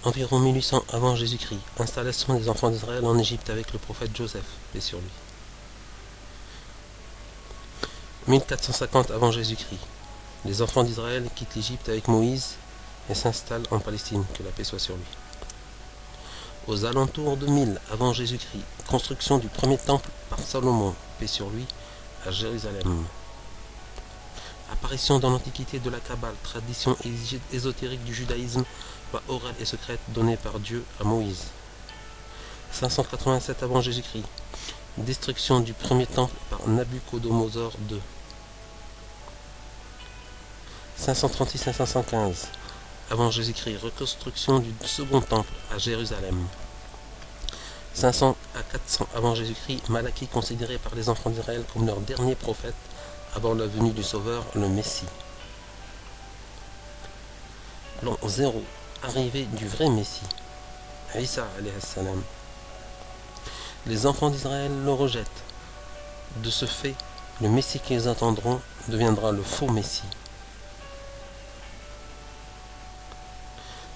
Environ 1800 avant Jésus-Christ, installation des enfants d'Israël en Égypte avec le prophète Joseph, paix sur lui. 1450 avant Jésus-Christ, les enfants d'Israël quittent l'Égypte avec Moïse et s'installent en Palestine, que la paix soit sur lui. Aux alentours de 1000 avant Jésus-Christ, construction du premier temple par Salomon, paix sur lui, à Jérusalem. Apparition dans l'Antiquité de la Kabbale, tradition ésotérique du judaïsme, loi orale et secrète donnée par Dieu à Moïse. 587 avant Jésus-Christ, destruction du premier temple par Nabuchodonosor II. 536-515 avant Jésus-Christ, reconstruction du second temple à Jérusalem. 500 à 400 avant Jésus-Christ, Malachie considéré par les enfants d'Israël comme leur dernier prophète avant la venue du Sauveur, le Messie. L'an 0, arrivée du vrai Messie, Isa alayhi salam. Les enfants d'Israël le rejettent. De ce fait, le Messie qu'ils attendront deviendra le faux Messie.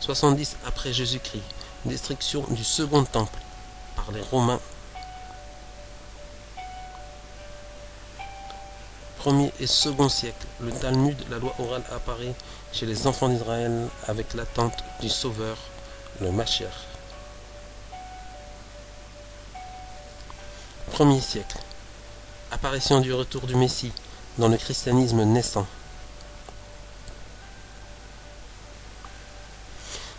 70 après Jésus-Christ, destruction du second temple par les Romains. 1er et 2e siècle, le Talmud, la loi orale apparaît chez les enfants d'Israël avec l'attente du Sauveur, le Mashiach. 1er siècle, apparition du retour du Messie dans le christianisme naissant.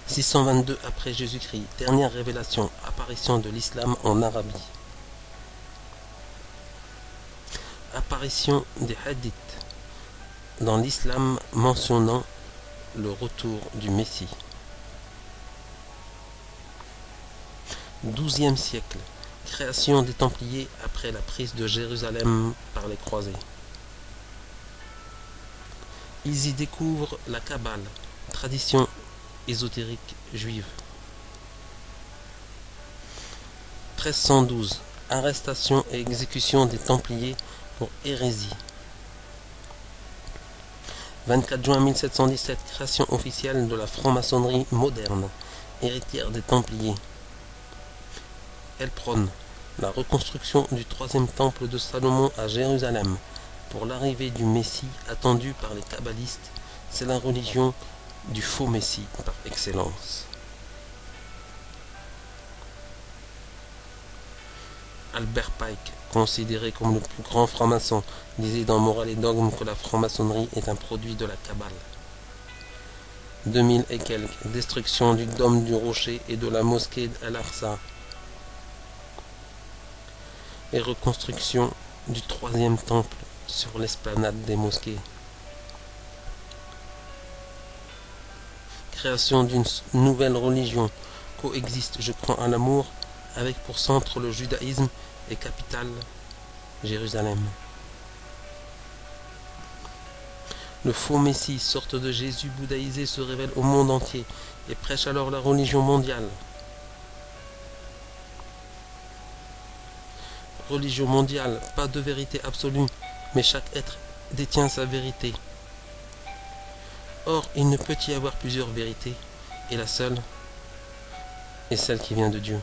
622 après Jésus-Christ, dernière révélation, apparition de l'islam en Arabie. Apparition des hadiths dans l'islam mentionnant le retour du Messie. 12e siècle, création des Templiers après la prise de Jérusalem par les croisés. Ils y découvrent la Kabbale, tradition ésotérique juive. 1312, arrestation et exécution des Templiers pour hérésie. 24 juin 1717, création officielle de la franc-maçonnerie moderne, héritière des Templiers. Elle prône la reconstruction du troisième temple de Salomon à Jérusalem pour l'arrivée du Messie attendu par les kabbalistes. C'est la religion du faux Messie par excellence. Albert Pike, considéré comme le plus grand franc-maçon, disait dans Morale et Dogme que la franc-maçonnerie est un produit de la Kabbale. 2000 et quelques, destruction du dôme du rocher et de la mosquée d'Al-Aqsa et reconstruction du troisième temple sur l'esplanade des mosquées. Création d'une nouvelle religion, coexiste, je crois en l'amour, avec pour centre le judaïsme et capitale Jérusalem. Le faux Messie, sorte de Jésus bouddhaïsé, se révèle au monde entier et prêche alors la religion mondiale. Religion mondiale, pas de vérité absolue, mais chaque être détient sa vérité. Or, il ne peut y avoir plusieurs vérités, et la seule est celle qui vient de Dieu.